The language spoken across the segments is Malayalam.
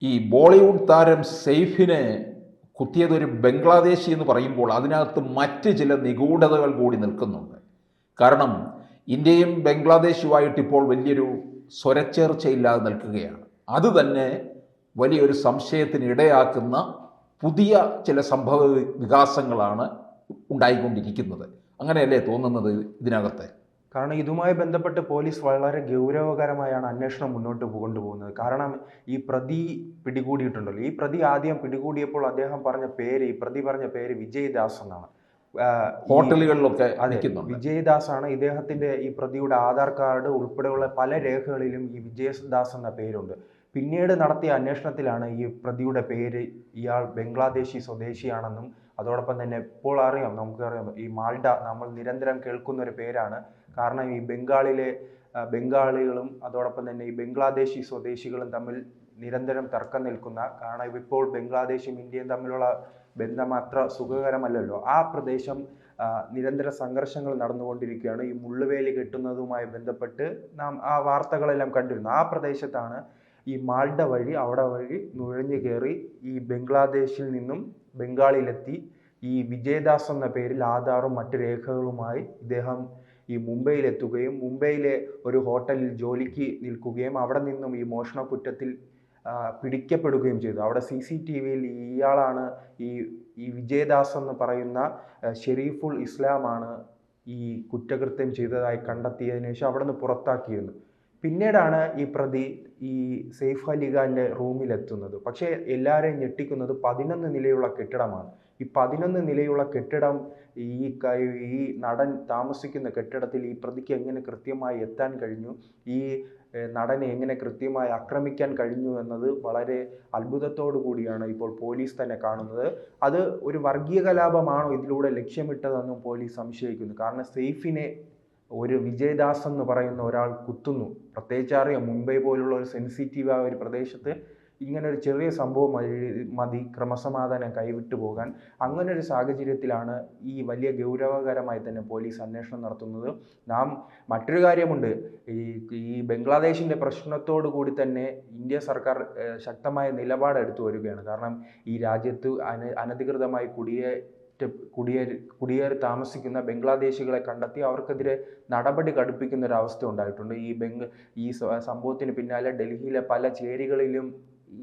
ഈ ബോളിവുഡ് താരം സെയ്ഫിനെ കുത്തിയതൊരു ബംഗ്ലാദേശി എന്ന് പറയുമ്പോൾ അതിനകത്ത് മറ്റ് ചില നിഗൂഢതകൾ കൂടി നിൽക്കുന്നുണ്ട്. കാരണം ഇന്ത്യയും ബംഗ്ലാദേശുമായിട്ട് ഇപ്പോൾ വലിയൊരു സ്വരച്ചേർച്ചയില്ലാതെ നിൽക്കുകയാണ്. അത് തന്നെ വലിയൊരു സംശയത്തിന് ഇടയാക്കുന്ന പുതിയ ചില സംഭവ വികാസങ്ങളാണ് ഉണ്ടായിക്കൊണ്ടിരിക്കുന്നത്. അങ്ങനെയല്ലേ തോന്നുന്നത് ഇതിനകത്തെ? കാരണം ഇതുമായി ബന്ധപ്പെട്ട് പോലീസ് വളരെ ഗൗരവകരമായാണ് അന്വേഷണം മുന്നോട്ട് കൊണ്ടുപോകുന്നത്. കാരണം ഈ പ്രതി പിടികൂടിയിട്ടുണ്ടല്ലോ, ഈ പ്രതി ആദ്യം പിടികൂടിയപ്പോൾ അദ്ദേഹം ഈ പ്രതി പറഞ്ഞ പേര് വിജയ് ദാസ് എന്നാണ്. ഹോട്ടലുകളിലൊക്കെ വിജയ് ദാസ് ആണ്. ഇദ്ദേഹത്തിന്റെ ഈ പ്രതിയുടെ ആധാർ കാർഡ് ഉൾപ്പെടെയുള്ള പല രേഖകളിലും ഈ വിജയ് ദാസ് എന്ന പേരുണ്ട്. പിന്നീട് നടത്തിയ അന്വേഷണത്തിലാണ് ഈ പ്രതിയുടെ പേര് ഇയാൾ ബംഗ്ലാദേശി സ്വദേശിയാണെന്നും അതോടൊപ്പം തന്നെ ഇപ്പോൾ നമുക്കറിയാം ഈ മാൾഡ നമ്മൾ നിരന്തരം കേൾക്കുന്ന ഒരു പേരാണ്. കാരണം ഈ ബംഗാളികളും അതോടൊപ്പം തന്നെ ഈ ബംഗ്ലാദേശി സ്വദേശികളും തമ്മിൽ നിരന്തരം തർക്കം നിൽക്കുന്ന, കാരണം ഇപ്പോൾ ബംഗ്ലാദേശും ഇന്ത്യയും തമ്മിലുള്ള ബന്ധം അത്ര സുഖകരമല്ലല്ലോ. ആ പ്രദേശം നിരന്തര സംഘർഷങ്ങൾ നടന്നുകൊണ്ടിരിക്കുകയാണ്. ഈ മുള്ളുവേലി കെട്ടുന്നതുമായി ബന്ധപ്പെട്ട് നാം ആ വാർത്തകളെല്ലാം കണ്ടിരുന്നു. ആ പ്രദേശത്താണ് ഈ മാൾഡ വഴി നുഴഞ്ഞു കയറി ഈ ബംഗ്ലാദേശിൽ നിന്നും ബംഗാളിലെത്തി ഈ വിജയദാസ് എന്ന പേരിൽ ആധാറും മറ്റ് രേഖകളുമായി ഇദ്ദേഹം ഈ മുംബൈയിലെത്തുകയും മുംബൈയിലെ ഒരു ഹോട്ടലിൽ ജോലിക്ക് നിൽക്കുകയും അവിടെ നിന്നും ഈ മോഷണ കുറ്റത്തിൽ പിടിക്കപ്പെടുകയും ചെയ്തു. അവിടെ CCTVയിൽ ഇയാളാണ് ഈ വിജയദാസ് എന്ന് പറയുന്ന ഷെരീഫുൽ ഇസ്ലാമാണ് ഈ കുറ്റകൃത്യം ചെയ്തതായി കണ്ടെത്തിയതിനു ശേഷം അവിടെ നിന്ന് പുറത്താക്കിയിരുന്നു. പിന്നീടാണ് ഈ പ്രതി ഈ സെയ്ഫ് അലി ഖാന്റെ റൂമിലെത്തുന്നത്. പക്ഷേ എല്ലാവരെയും ഞെട്ടിക്കുന്നത് 11 നിലയുള്ള കെട്ടിടമാണ്. ഈ 11 നിലയുള്ള കെട്ടിടം, ഈ നടൻ താമസിക്കുന്ന കെട്ടിടത്തിൽ ഈ പ്രതിക്ക് എങ്ങനെ കൃത്യമായി എത്താൻ കഴിഞ്ഞു, ഈ നടനെ എങ്ങനെ കൃത്യമായി ആക്രമിക്കാൻ കഴിഞ്ഞു എന്നത് വളരെ അത്ഭുതത്തോടു കൂടിയാണ് ഇപ്പോൾ പോലീസ് തന്നെ കാണുന്നത്. അത് ഒരു വർഗീയ കലാപമാണോ ഇതിലൂടെ ലക്ഷ്യമിട്ടതെന്നും പോലീസ് സംശയിക്കുന്നു. കാരണം സെയ്ഫിനെ ഒരു വിജയദാസ് എന്ന് പറയുന്ന ഒരാൾ കുത്തുന്നു. പ്രത്യേകിച്ച് അറിയാം, മുംബൈ പോലുള്ള ഒരു സെൻസിറ്റീവായ ഒരു പ്രദേശത്ത് ഇങ്ങനെ ഒരു ചെറിയ സംഭവം മതി ക്രമസമാധാനം കൈവിട്ടു പോകാൻ. അങ്ങനെ ഒരു സാഹചര്യത്തിലാണ് ഈ വലിയ ഗൗരവകരമായി തന്നെ പോലീസ് അന്വേഷണം നടത്തുന്നത്. മറ്റൊരു കാര്യമുണ്ട്, ഈ ബംഗ്ലാദേശിൻ്റെ പ്രശ്നത്തോടു കൂടി തന്നെ ഇന്ത്യ സർക്കാർ ശക്തമായ നിലപാടെടുത്തു വരികയാണ്. കാരണം ഈ രാജ്യത്ത് അനധികൃതമായി കുടിയേറി താമസിക്കുന്ന ബംഗ്ലാദേശികളെ കണ്ടെത്തി അവർക്കെതിരെ നടപടി കടുപ്പിക്കുന്ന ഒരു അവസ്ഥ ഉണ്ടായിട്ടുണ്ട്. ഈ സംഭവത്തിന് പിന്നാലെ ഡൽഹിയിലെ പല ചേരികളിലും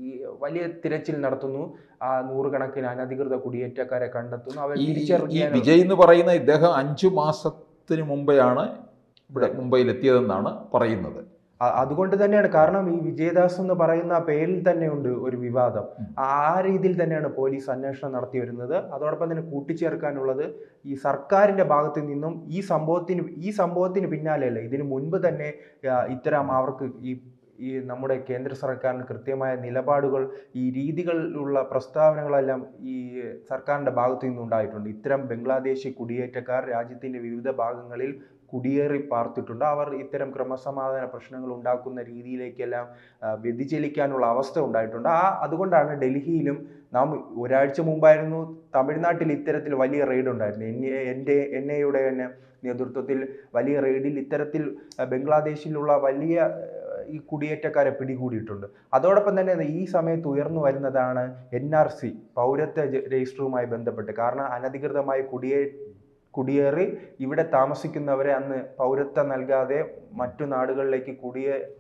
ഈ വലിയ തിരച്ചിൽ നടത്തുന്നു. നൂറുകണക്കിന് അനധികൃത കുടിയേറ്റക്കാരെ കണ്ടെത്തുന്നു. അവർ വിജയ് എന്ന് പറയുന്ന ഇദ്ദേഹം 5 മാസത്തിന് മുമ്പെയാണ് ഇവിടെ മുംബൈയിലെത്തിയതെന്നാണ് പറയുന്നത്. അതുകൊണ്ട് തന്നെയാണ്, കാരണം ഈ വിജയദാസ് എന്ന് പറയുന്ന പേരിൽ തന്നെയുണ്ട് ഒരു വിവാദം. ആ രീതിയിൽ തന്നെയാണ് പോലീസ് അന്വേഷണം നടത്തി വരുന്നത്. അതോടൊപ്പം തന്നെ കൂട്ടിച്ചേർക്കാനുള്ളത്, ഈ സർക്കാരിന്റെ ഭാഗത്തു നിന്നും ഈ സംഭവത്തിന് പിന്നാലെയല്ല, ഇതിനു മുൻപ് തന്നെ ഇത്തരം അവർക്ക് ഈ നമ്മുടെ കേന്ദ്ര സർക്കാരിന് കൃത്യമായ നിലപാടുകൾ, ഈ രീതികളിലുള്ള പ്രസ്താവനകളെല്ലാം ഈ സർക്കാരിന്റെ ഭാഗത്തു നിന്നുണ്ടായിട്ടുണ്ട്. ഇത്തരം ബംഗ്ലാദേശി കുടിയേറ്റക്കാർ രാജ്യത്തിന്റെ വിവിധ ഭാഗങ്ങളിൽ കുടിയേറി പാർത്തിട്ടുണ്ട്. അവർ ഇത്തരം ക്രമസമാധാന പ്രശ്നങ്ങൾ ഉണ്ടാക്കുന്ന രീതിയിലേക്കെല്ലാം വ്യതിചലിക്കാനുള്ള അവസ്ഥ ഉണ്ടായിട്ടുണ്ട്. അതുകൊണ്ടാണ് ഡൽഹിയിലും ഒരാഴ്ച മുമ്പായിരുന്നു തമിഴ്നാട്ടിൽ ഇത്തരത്തിൽ വലിയ റെയ്ഡ് ഉണ്ടായിരുന്നു. NIA തന്നെ നേതൃത്വത്തിൽ വലിയ റെയ്ഡിൽ ഇത്തരത്തിൽ ബംഗ്ലാദേശിലുള്ള വലിയ ഈ കുടിയേറ്റക്കാരെ പിടികൂടിയിട്ടുണ്ട്. അതോടൊപ്പം തന്നെ ഈ സമയത്ത് ഉയർന്നു വരുന്നതാണ് NRC, പൗരത്വ രജിസ്റ്ററുമായി ബന്ധപ്പെട്ട്. കാരണം അനധികൃതമായി കുടിയേറി ഇവിടെ താമസിക്കുന്നവരെ അന്ന് പൗരത്വം നൽകാതെ മറ്റു നാടുകളിലേക്ക്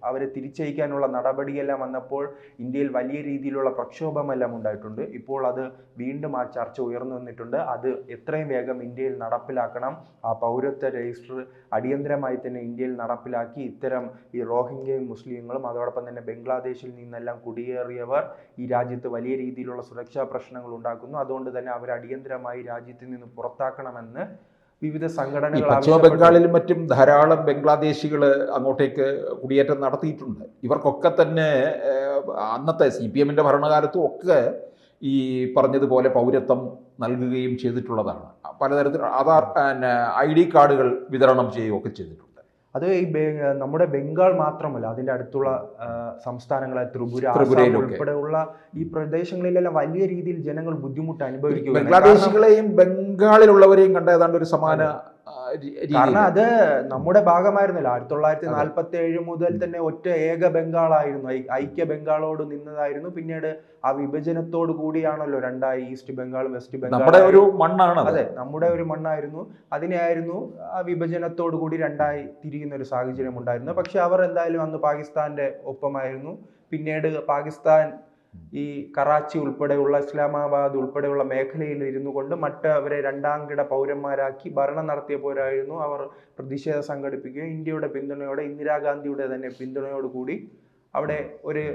അവരെ തിരിച്ചയക്കാനുള്ള നടപടിയെല്ലാം വന്നപ്പോൾ ഇന്ത്യയിൽ വലിയ രീതിയിലുള്ള പ്രക്ഷോഭമെല്ലാം ഉണ്ടായിട്ടുണ്ട്. ഇപ്പോൾ അത് വീണ്ടും ആ ചർച്ച ഉയർന്നു വന്നിട്ടുണ്ട്. അത് എത്രയും വേഗം ഇന്ത്യയിൽ നടപ്പിലാക്കണം. ആ പൗരത്വ രജിസ്റ്റർ അടിയന്തരമായി തന്നെ ഇന്ത്യയിൽ നടപ്പിലാക്കി ഇത്തരം ഈ റോഹിംഗ്യയും മുസ്ലിങ്ങളും അതോടൊപ്പം തന്നെ ബംഗ്ലാദേശിൽ നിന്നെല്ലാം കുടിയേറിയവർ ഈ രാജ്യത്ത് വലിയ രീതിയിലുള്ള സുരക്ഷാ പ്രശ്നങ്ങൾ ഉണ്ടാക്കുന്നു. അതുകൊണ്ട് തന്നെ അവർ അടിയന്തരമായി രാജ്യത്ത് നിന്ന് പുറത്താക്കണമെന്ന് വിവിധ സംഘടനകൾ. പശ്ചിമ ബംഗാളിലും മറ്റും ധാരാളം ബംഗ്ലാദേശികൾ അങ്ങോട്ടേക്ക് കുടിയേറ്റം നടത്തിയിട്ടുണ്ട്. ഇവർക്കൊക്കെ തന്നെ അന്നത്തെ CPM-ന്റെ ഭരണകാലത്തും ഒക്കെ ഈ പറഞ്ഞതുപോലെ പൗരത്വം നൽകുകയും ചെയ്തിട്ടുള്ളതാണ്. പലതരത്തിൽ ID കാർഡുകൾ വിതരണം ചെയ്യുകയൊക്കെ ചെയ്തിട്ടുണ്ട്. അത് നമ്മുടെ ബംഗാൾ മാത്രമല്ല, അതിൻ്റെ അടുത്തുള്ള സംസ്ഥാനങ്ങളെ ത്രിപുര ഉൾപ്പെടെയുള്ള ഈ പ്രദേശങ്ങളിലെല്ലാം വലിയ രീതിയിൽ ജനങ്ങൾ ബുദ്ധിമുട്ട് അനുഭവിക്കുക. ബംഗ്ലാദേശികളെയും ബംഗാളിലുള്ളവരെയും കണ്ട ഏതാണ്ട് ഒരു സമാന കാരണം അത് നമ്മുടെ ഭാഗമായിരുന്നല്ലോ. 1947 മുതൽ തന്നെ ഒറ്റ ഏക ബംഗാളായിരുന്നു, ഐക്യ ബംഗാളോട് നിന്നതായിരുന്നു. പിന്നീട് ആ വിഭജനത്തോട് കൂടിയാണല്ലോ രണ്ടായി ഈസ്റ്റ് ബംഗാളും വെസ്റ്റ് ബംഗാളും. നമ്മുടെ ഒരു മണ്ണാണ്. അതെ, നമ്മുടെ ഒരു മണ്ണായിരുന്നു. അതിനെയായിരുന്നു ആ വിഭജനത്തോടു കൂടി രണ്ടായി തിരിയുന്ന ഒരു സാഹചര്യം ഉണ്ടായിരുന്നു. പക്ഷെ അവർ എന്തായാലും അന്ന് പാകിസ്ഥാന്റെ ഒപ്പമായിരുന്നു. പിന്നീട് പാകിസ്ഥാൻ ഈ കറാച്ചി ഉൾപ്പെടെയുള്ള ഇസ്ലാമാബാദ് ഉൾപ്പെടെയുള്ള മേഖലയിൽ ഇരുന്നു കൊണ്ട് മറ്റവരെ രണ്ടാംകിട പൗരന്മാരാക്കി ഭരണം നടത്തിയപ്പോഴായിരുന്നു അവർ പ്രതിഷേധം സംഘടിപ്പിക്കുകയും ഇന്ത്യയുടെ പിന്തുണയോടെ, ഇന്ദിരാഗാന്ധിയുടെ തന്നെ പിന്തുണയോടുകൂടി അവിടെ ഒരു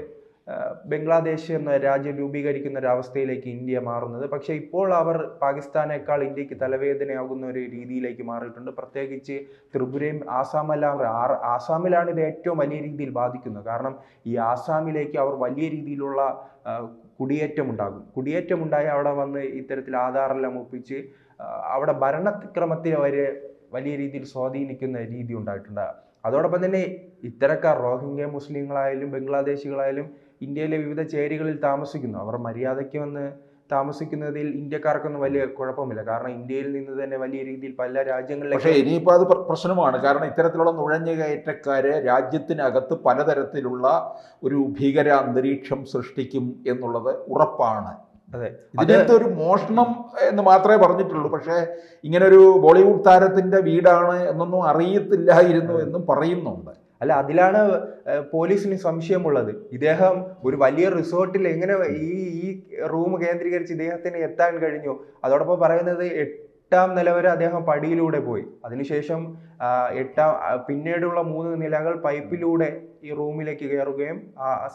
ബംഗ്ലാദേശ് എന്ന രാജ്യം രൂപീകരിക്കുന്ന ഒരു അവസ്ഥയിലേക്ക് ഇന്ത്യ മാറുന്നത്. പക്ഷേ ഇപ്പോൾ അവർ പാകിസ്ഥാനേക്കാൾ ഇന്ത്യക്ക് തലവേദനയാകുന്ന ഒരു രീതിയിലേക്ക് മാറിയിട്ടുണ്ട്. പ്രത്യേകിച്ച് ത്രിപുരയും ആസാമിലാണ് ഇത് ഏറ്റവും വലിയ രീതിയിൽ ബാധിക്കുന്നത്. കാരണം ഈ ആസാമിലേക്ക് അവർ വലിയ രീതിയിലുള്ള കുടിയേറ്റമുണ്ടായി അവിടെ വന്ന് ഇത്തരത്തിൽ ആധാറെല്ലാം ഒപ്പിച്ച് അവിടെ ഭരണക്രമത്തിൽ വരെ വലിയ രീതിയിൽ സ്വാധീനിക്കുന്ന രീതി ഉണ്ടായിട്ടുണ്ട്. അതോടൊപ്പം തന്നെ ഇത്തരക്കാർ റോഹിംഗ്യ മുസ്ലിങ്ങളായാലും ബംഗ്ലാദേശികളായാലും ഇന്ത്യയിലെ വിവിധ ചേരികളിൽ താമസിക്കുന്നു. അവർ മര്യാദയ്ക്ക് വന്ന് താമസിക്കുന്നതിൽ ഇന്ത്യക്കാർക്കൊന്നും വലിയ കുഴപ്പമില്ല. കാരണം ഇന്ത്യയിൽ നിന്ന് തന്നെ വലിയ രീതിയിൽ പല രാജ്യങ്ങളിലും. പക്ഷേ ഇനിയിപ്പോൾ അത് പ്രശ്നമാണ്. കാരണം ഇത്തരത്തിലുള്ള നുഴഞ്ഞുകയറ്റക്കാര് രാജ്യത്തിനകത്ത് പലതരത്തിലുള്ള ഒരു ഭീകര അന്തരീക്ഷം സൃഷ്ടിക്കും എന്നുള്ളത് ഉറപ്പാണ്. അതെ, ഇതിനകത്ത് ഒരു മോഷണം എന്ന് മാത്രമേ പറഞ്ഞിട്ടുള്ളൂ. പക്ഷേ ഇങ്ങനൊരു ബോളിവുഡ് താരത്തിന്റെ വീടാണ് എന്നൊന്നും അറിയത്തില്ലായിരുന്നു എന്നും പറയുന്നുണ്ട്. അല്ല, അതിലാണ് പോലീസിന് സംശയമുള്ളത്. ഇദ്ദേഹം ഒരു വലിയ റിസോർട്ടിൽ എങ്ങനെ ഈ റൂം കേന്ദ്രീകരിച്ച് ഇദ്ദേഹത്തിന് എത്താൻ കഴിഞ്ഞു? അതോടൊപ്പം പറയുന്നത് 8ാം നില വരെ അദ്ദേഹം പടിയിലൂടെ പോയി. അതിനുശേഷം പിന്നീടുള്ള 3 നിലകൾ പൈപ്പിലൂടെ ഈ റൂമിലേക്ക് കയറുകയും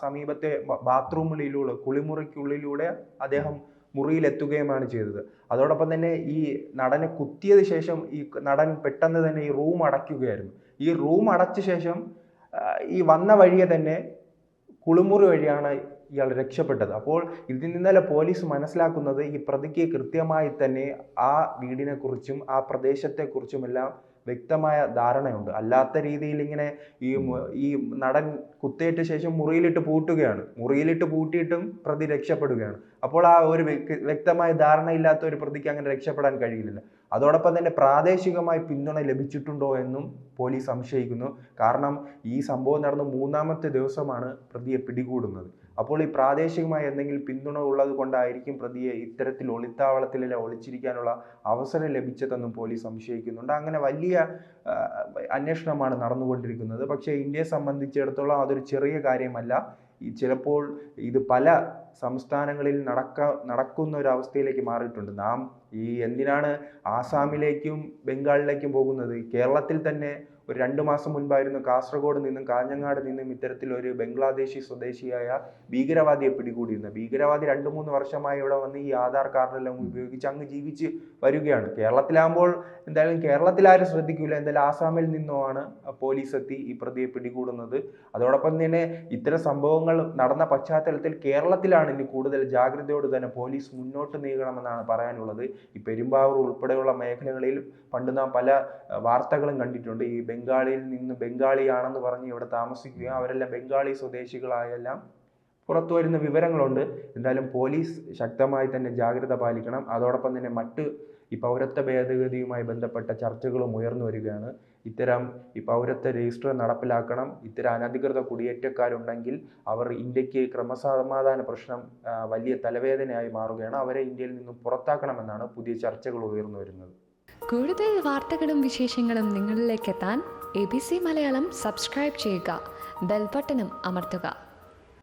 സമീപത്തെ ബാത്റൂമിലൂടെ, കുളിമുറിക്കുള്ളിലൂടെ അദ്ദേഹം മുറിയിലെത്തുകയുമാണ് ചെയ്തത്. അതോടൊപ്പം തന്നെ ഈ നടനെ കുത്തിയത് ശേഷം ഈ നടൻ പെട്ടെന്ന് തന്നെ ഈ റൂം അടയ്ക്കുകയായിരുന്നു. ഈ റൂം അടച്ച ശേഷം ഈ വന്ന വഴിയെ തന്നെ കുളിമുറി വഴിയാണ് ഇയാൾ രക്ഷപ്പെട്ടത്. അപ്പോൾ ഇതിൽ നിന്നല്ല പോലീസ് മനസ്സിലാക്കുന്നത് ഈ പ്രതിക്ക് കൃത്യമായി തന്നെ ആ വീടിനെ കുറിച്ചും ആ പ്രദേശത്തെക്കുറിച്ചുമെല്ലാം വ്യക്തമായ ധാരണയുണ്ട്. അല്ലാത്ത രീതിയിൽ ഇങ്ങനെ ഈ നടൻ കുത്തേറ്റ ശേഷം മുറിയിലിട്ട് പൂട്ടിയിട്ടും പ്രതി രക്ഷപ്പെടുകയാണ്. അപ്പോൾ ആ ഒരു വ്യക്തമായ ധാരണയില്ലാത്ത ഒരു പ്രതിക്ക് അങ്ങനെ രക്ഷപ്പെടാൻ കഴിയില്ല. അതോടൊപ്പം തന്നെ പ്രാദേശികമായി പിന്തുണ ലഭിച്ചിട്ടുണ്ടോ എന്നും പോലീസ് സംശയിക്കുന്നു. കാരണം ഈ സംഭവം നടന്ന 3ാമത്തെ ദിവസമാണ് പ്രതിയെ പിടികൂടുന്നത്. അപ്പോൾ ഈ പ്രാദേശികമായി എന്തെങ്കിലും പിന്തുണ ഉള്ളത് കൊണ്ടായിരിക്കും പ്രതിയെ ഇത്തരത്തിൽ ഒളിത്താവളത്തിലെല്ലാം ഒളിച്ചിരിക്കാനുള്ള അവസരം ലഭിച്ചതെന്നും പോലീസ് സംശയിക്കുന്നുണ്ട്. അങ്ങനെ വലിയ അന്വേഷണമാണ് നടന്നുകൊണ്ടിരിക്കുന്നത്. പക്ഷേ ഇന്ത്യയെ സംബന്ധിച്ചിടത്തോളം അതൊരു ചെറിയ കാര്യമല്ല. ചിലപ്പോൾ ഇത് പല സംസ്ഥാനങ്ങളിൽ നടക്കുന്ന ഒരു അവസ്ഥയിലേക്ക് മാറിയിട്ടുണ്ട്. നാം എന്തിനാണ് ആസാമിലേക്കും ബംഗാളിലേക്കും പോകുന്നത്? കേരളത്തിൽ തന്നെ ഒരു 2 മാസം മുൻപായിരുന്നു കാസർഗോഡ് നിന്നും കാഞ്ഞങ്ങാട് നിന്നും ഇത്തരത്തിലൊരു ബംഗ്ലാദേശി സ്വദേശിയായ ഭീകരവാദിയെ പിടികൂടിയിരുന്നത്. ഭീകരവാദി 2-3 വർഷമായി ഇവിടെ വന്ന് ഈ ആധാർ കാർഡെല്ലാം ഉപയോഗിച്ച് അങ്ങ് ജീവിച്ച് വരികയാണ്. കേരളത്തിലാകുമ്പോൾ എന്തായാലും കേരളത്തിൽ ആരും ശ്രദ്ധിക്കില്ല. എന്തായാലും ആസാമിൽ നിന്നുമാണ് പോലീസ് എത്തി ഈ പ്രതിയെ പിടികൂടുന്നത്. അതോടൊപ്പം തന്നെ ഇത്തരം സംഭവങ്ങൾ നടന്ന പശ്ചാത്തലത്തിൽ കേരളത്തിലാണ് ഇനി കൂടുതൽ ജാഗ്രതയോട് തന്നെ പോലീസ് മുന്നോട്ട് നീങ്ങണമെന്നാണ് പറയാനുള്ളത്. ഈ പെരുമ്പാവൂർ ഉൾപ്പെടെയുള്ള മേഖലകളിൽ പണ്ട് നാം പല വാർത്തകളും കണ്ടിട്ടുണ്ട്. ഈ ബംഗാളിൽ നിന്ന് ബംഗാളിയാണെന്ന് പറഞ്ഞ് ഇവിടെ താമസിക്കുകയും അവരെല്ലാം ബംഗാളി സ്വദേശികളായെല്ലാം പുറത്തു വരുന്ന വിവരങ്ങളുണ്ട്. എന്തായാലും പോലീസ് ശക്തമായി തന്നെ ജാഗ്രത പാലിക്കണം. അതോടൊപ്പം തന്നെ ഈ പൗരത്വ ഭേദഗതിയുമായി ബന്ധപ്പെട്ട ചർച്ചകളും ഉയർന്നു വരികയാണ്. ഇത്തരം ഈ പൗരത്വ രജിസ്റ്റർ നടപ്പിലാക്കണം. ഇത്തരം അനധികൃത കുടിയേറ്റക്കാരുണ്ടെങ്കിൽ അവർ ഇന്ത്യക്ക് ക്രമസമാധാന പ്രശ്നം വലിയ തലവേദനയായി മാറുകയാണ്. അവരെ ഇന്ത്യയിൽ നിന്നും പുറത്താക്കണമെന്നാണ് പുതിയ ചർച്ചകൾ ഉയർന്നു വരുന്നത്. കൂടുതൽ വാർത്തകളും വിശേഷങ്ങളും നിങ്ങളിലേക്ക് എത്താൻ ABC മലയാളം സബ്സ്ക്രൈബ് ചെയ്യുക, ബെൽ ബട്ടണും അമർത്തുക.